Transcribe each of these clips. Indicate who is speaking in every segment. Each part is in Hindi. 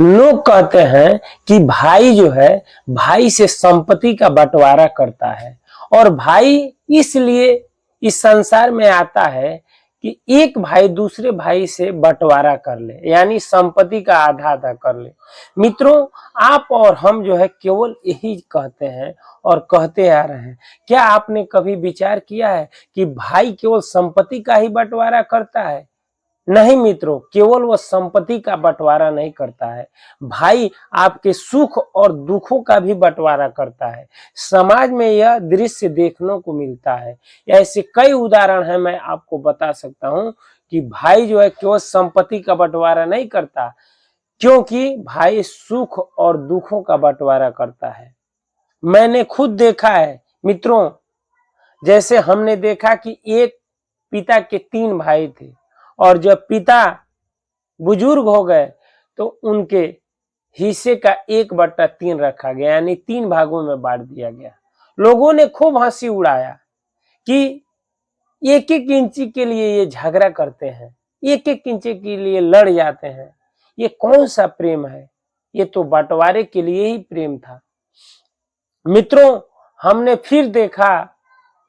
Speaker 1: लोग कहते हैं कि भाई जो है भाई से संपत्ति का बंटवारा करता है और भाई इसलिए इस संसार में आता है कि एक भाई दूसरे भाई से बंटवारा कर ले, यानी संपत्ति का आधा आधा कर ले। मित्रों, आप और हम जो है केवल यही कहते हैं और कहते आ रहे हैं। क्या आपने कभी विचार किया है कि भाई केवल संपत्ति का ही बंटवारा करता है? नहीं मित्रों, केवल वह संपत्ति का बंटवारा नहीं करता है, भाई आपके सुख और दुखों का भी बंटवारा करता है। समाज में यह दृश्य देखने को मिलता है। ऐसे कई उदाहरण हैं, मैं आपको बता सकता हूं कि भाई जो है केवल संपत्ति का बंटवारा नहीं करता, क्योंकि भाई सुख और दुखों का बंटवारा करता है। मैंने खुद देखा है मित्रों, जैसे हमने देखा कि एक पिता के 3 भाई थे और जब पिता बुजुर्ग हो गए तो उनके हिस्से का 1/3 रखा गया, यानी 3 भागों में बांट दिया गया। लोगों ने खूब हंसी उड़ाया कि एक एक इंची के लिए ये झगड़ा करते हैं, एक एक इंची के लिए लड़ जाते हैं, ये कौन सा प्रेम है? ये तो बंटवारे के लिए ही प्रेम था। मित्रों, हमने फिर देखा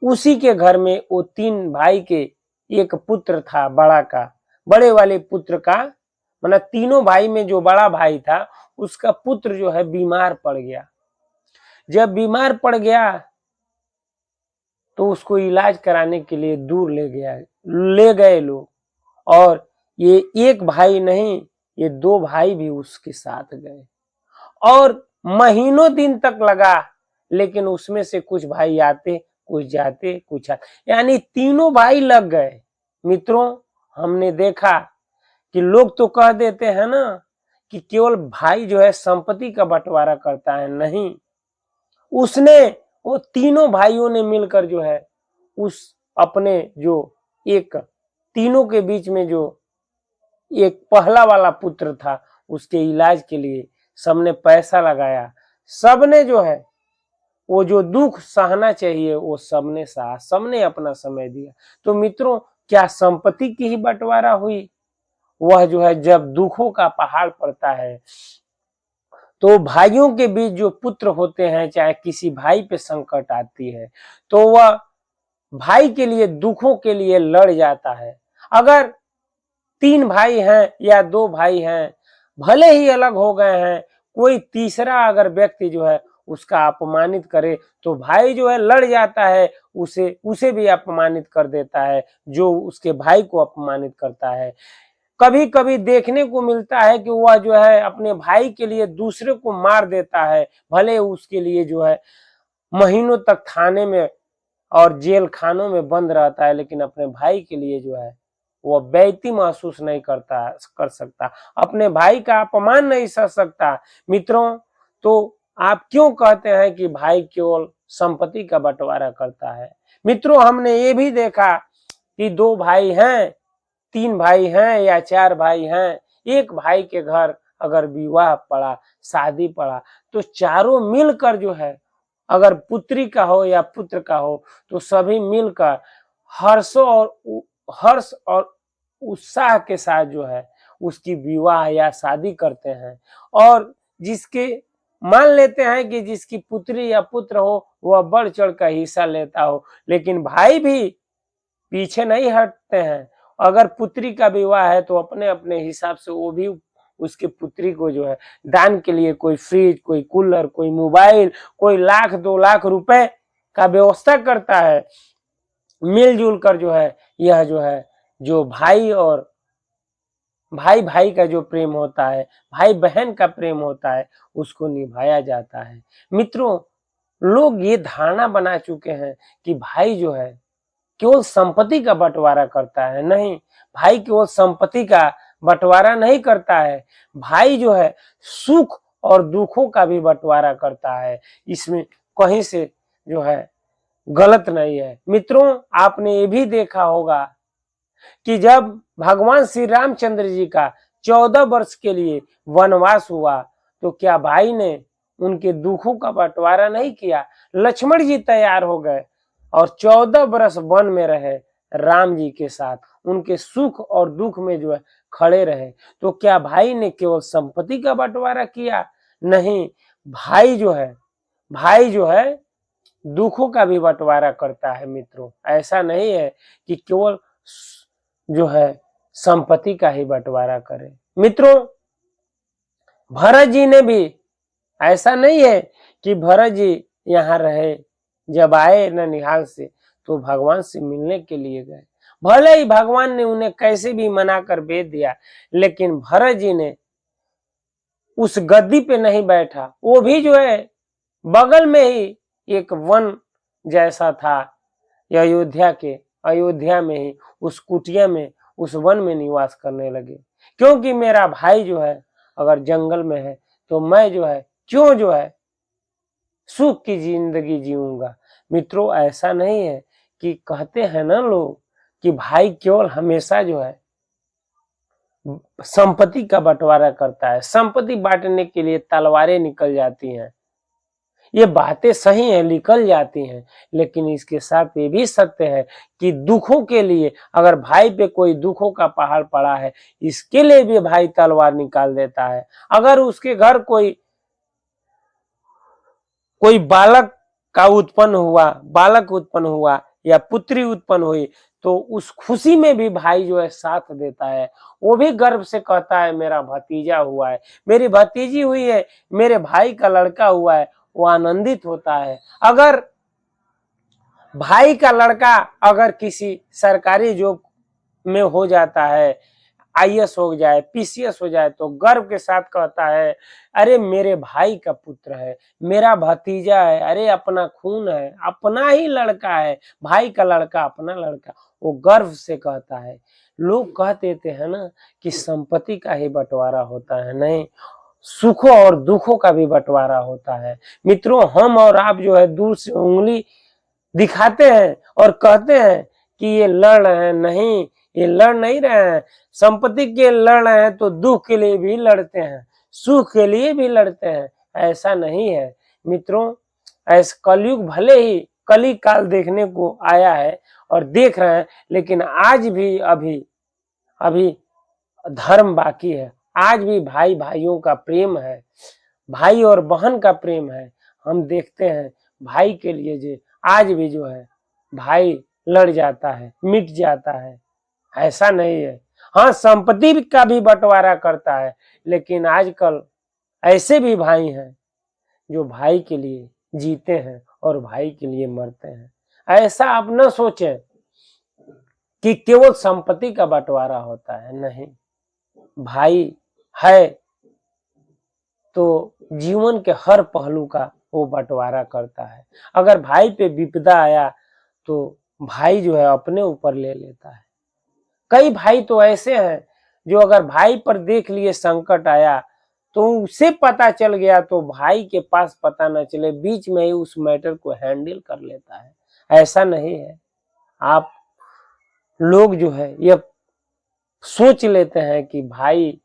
Speaker 1: उसी के घर में वो 3 भाई के एक पुत्र था, बड़ा का, बड़े वाले पुत्र का, मतलब तीनों भाई में जो बड़ा भाई था उसका पुत्र जो है बीमार पड़ गया। जब बीमार पड़ गया तो उसको इलाज कराने के लिए दूर ले गए लोग, और ये एक भाई नहीं, ये 2 भाई भी उसके साथ गए और महीनों दिन तक लगा, लेकिन उसमें से कुछ भाई आते, कुछ जाते, कुछ आते, यानी तीनों भाई लग गए। मित्रों, हमने देखा कि लोग तो कह देते हैं ना कि केवल भाई जो है संपत्ति का बंटवारा करता है। नहीं, उसने, वो तीनों भाइयों ने मिलकर जो है उस अपने जो एक तीनों के बीच में जो एक पहला वाला पुत्र था उसके इलाज के लिए सबने पैसा लगाया, सबने जो है वो जो दुख सहना चाहिए वो सबने सहा, सबने अपना समय दिया। तो मित्रों, क्या संपत्ति की ही बंटवारा हुई? वह जो है जब दुखों का पहाड़ पड़ता है तो भाइयों के बीच जो पुत्र होते हैं, चाहे किसी भाई पे संकट आती है तो वह भाई के लिए, दुखों के लिए लड़ जाता है। अगर 3 भाई हैं या 2 भाई हैं, भले ही अलग हो गए हैं, कोई तीसरा अगर व्यक्ति जो है उसका अपमानित करे तो भाई जो है लड़ जाता है, उसे भी अपमानित कर देता है जो उसके भाई को अपमानित करता है। कभी कभी देखने को मिलता है कि वह जो है अपने भाई के लिए दूसरे को मार देता है, भले उसके लिए जो है महीनों तक थाने में और जेल खानों में बंद रहता है, लेकिन अपने भाई के लिए जो है वो बेइज्जती महसूस नहीं कर सकता, अपने भाई का अपमान नहीं सह सकता। मित्रों, तो आप क्यों कहते हैं कि भाई केवल संपत्ति का बंटवारा करता है? मित्रों, हमने ये भी देखा कि 2 भाई हैं, 3 भाई हैं या 4 भाई हैं, एक भाई के घर अगर विवाह पड़ा, शादी पड़ा, तो चारों मिलकर जो है, अगर पुत्री का हो या पुत्र का हो, तो सभी मिलकर हर्ष और उत्साह के साथ जो है उसकी विवाह या शादी करते हैं। और जिसके, मान लेते हैं कि जिसकी पुत्री या पुत्र हो वह बढ़ चढ़ कर हिस्सा लेता हो, लेकिन भाई भी पीछे नहीं हटते हैं। अगर पुत्री का विवाह है तो अपने अपने हिसाब से वो भी उसके पुत्री को जो है दान के लिए कोई फ्रिज, कोई कूलर, कोई मोबाइल, कोई 1,00,000-2,00,000 रुपए का व्यवस्था करता है। मिलजुल कर जो है यह जो है जो भाई और भाई भाई का जो प्रेम होता है, भाई बहन का प्रेम होता है, उसको निभाया जाता है। मित्रों, लोग ये धारणा बना चुके हैं कि भाई जो है केवल संपत्ति का बंटवारा करता है। नहीं, भाई केवल संपत्ति का बंटवारा नहीं करता है, भाई जो है सुख और दुखों का भी बंटवारा करता है। इसमें कहीं से जो है गलत नहीं है। मित्रों, आपने ये भी देखा होगा कि जब भगवान श्री रामचंद्र जी का 14 वर्ष के लिए वनवास हुआ तो क्या भाई ने उनके दुखों का बंटवारा नहीं किया? लक्ष्मण जी तैयार हो गए और 14 वर्ष वन में रहे राम जी के साथ, उनके सुख और दुख में जो है खड़े रहे। तो क्या भाई ने केवल संपत्ति का बंटवारा किया? नहीं, भाई जो है दुखों का भी बंटवारा करता है मित्रों। ऐसा नहीं है कि केवल जो है संपत्ति का ही बंटवारा करे। मित्रों, भरत जी ने भी, ऐसा नहीं है कि भरत जी यहाँ रहे, जब आए ननिहाल से तो भगवान से मिलने के लिए गए। भले ही भगवान ने उन्हें कैसे भी मना कर भेज दिया, लेकिन भरत जी ने उस गद्दी पे नहीं बैठा। वो भी जो है बगल में ही एक वन जैसा था, अयोध्या में ही उस कुटिया में, उस वन में निवास करने लगे। क्योंकि मेरा भाई जो है अगर जंगल में है तो मैं जो है क्यों जो है सुख की जिंदगी जीऊंगा। मित्रों, ऐसा नहीं है कि कहते हैं ना लोग कि भाई केवल हमेशा जो है संपत्ति का बंटवारा करता है, संपत्ति बांटने के लिए तलवारें निकल जाती हैं। ये बातें सही हैं, निकल जाती हैं, लेकिन इसके साथ ये भी सत्य है कि दुखों के लिए, अगर भाई पे कोई दुखों का पहाड़ पड़ा है, इसके लिए भी भाई तलवार निकाल देता है। अगर उसके घर कोई बालक उत्पन्न हुआ या पुत्री उत्पन्न हुई, तो उस खुशी में भी भाई जो है साथ देता है। वो भी गर्व से कहता है मेरा भतीजा हुआ है, मेरी भतीजी हुई है, मेरे भाई का लड़का हुआ है, वो आनंदित होता है। अगर भाई का लड़का अगर किसी सरकारी जॉब में हो जाता है, आईएएस हो जाए, पीसीएस हो जाए, तो गर्व के साथ कहता है अरे मेरे भाई का पुत्र है, मेरा भतीजा है, अरे अपना खून है, अपना ही लड़का है, भाई का लड़का अपना लड़का, वो गर्व से कहता है। लोग कह देते हैं ना कि संपत्ति का ही बंटवारा होता है, नहीं, सुखों और दुखों का भी बंटवारा होता है। मित्रों, हम और आप जो है दूर से उंगली दिखाते हैं और कहते हैं कि ये लड़ रहे हैं, नहीं, ये लड़ नहीं रहे हैं। संपत्ति के लड़ रहे हैं तो दुख के लिए भी लड़ते हैं, सुख के लिए भी लड़ते हैं, ऐसा नहीं है। मित्रों, ऐसा कलयुग भले ही कली काल देखने को आया है और देख रहे हैं, लेकिन आज भी अभी धर्म बाकी है। आज भी भाई भाइयों का प्रेम है, भाई और बहन का प्रेम है। हम देखते हैं भाई के लिए जो आज भी जो है भाई लड़ जाता है, मिट जाता है, ऐसा नहीं है। हाँ, संपत्ति का भी बंटवारा करता है, लेकिन आजकल ऐसे भी भाई हैं जो भाई के लिए जीते हैं और भाई के लिए मरते हैं। ऐसा आप न सोचें कि केवल संपत्ति का बंटवारा होता है, नहीं, भाई है तो जीवन के हर पहलू का वो बंटवारा करता है। अगर भाई पे विपदा आया तो भाई जो है अपने ऊपर ले लेता है। कई भाई तो ऐसे हैं जो अगर भाई पर देख लिए संकट आया तो उसे पता चल गया तो भाई के पास पता न चले, बीच में ही उस मैटर को हैंडल कर लेता है। ऐसा नहीं है। आप लोग जो है ये सोच लेते हैं कि भाई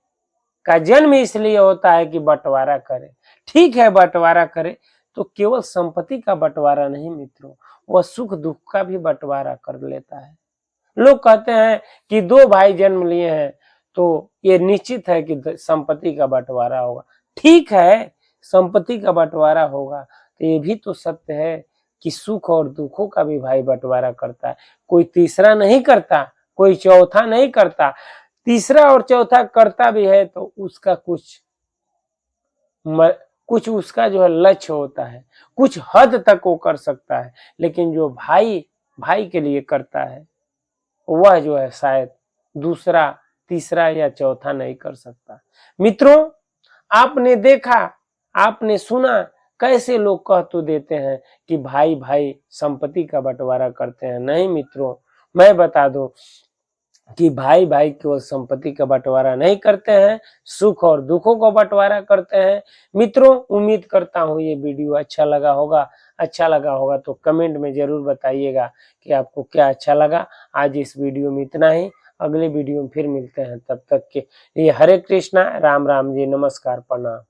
Speaker 1: का जन्म इसलिए होता है कि बंटवारा करे। ठीक है, बंटवारा करे तो केवल संपत्ति का बंटवारा नहीं मित्रों, वह सुख दुख का भी बंटवारा कर लेता है। लोग कहते हैं कि दो भाई जन्म लिए हैं तो ये निश्चित है कि संपत्ति का बंटवारा होगा। ठीक है, संपत्ति का बंटवारा होगा, तो ये भी तो सत्य है कि सुख और दुखों का भी भाई बंटवारा करता है। कोई तीसरा नहीं करता, कोई चौथा नहीं करता। तीसरा और चौथा करता भी है तो उसका कुछ उसका जो है लक्ष्य होता है, कुछ हद तक वो कर सकता है, लेकिन जो भाई के लिए करता है वह जो है शायद दूसरा, तीसरा या चौथा नहीं कर सकता। मित्रों, आपने देखा, आपने सुना कैसे लोग कह तो देते हैं कि भाई भाई संपत्ति का बंटवारा करते हैं। नहीं मित्रों, मैं बता दूं कि भाई भाई केवल संपत्ति का बंटवारा नहीं करते हैं, सुख और दुखों का बंटवारा करते हैं। मित्रों, उम्मीद करता हूँ ये वीडियो अच्छा लगा होगा तो कमेंट में जरूर बताइएगा कि आपको क्या अच्छा लगा। आज इस वीडियो में इतना ही, अगले वीडियो में फिर मिलते हैं। तब तक के लिए हरे कृष्णा, राम राम जी, नमस्कार, प्रणाम।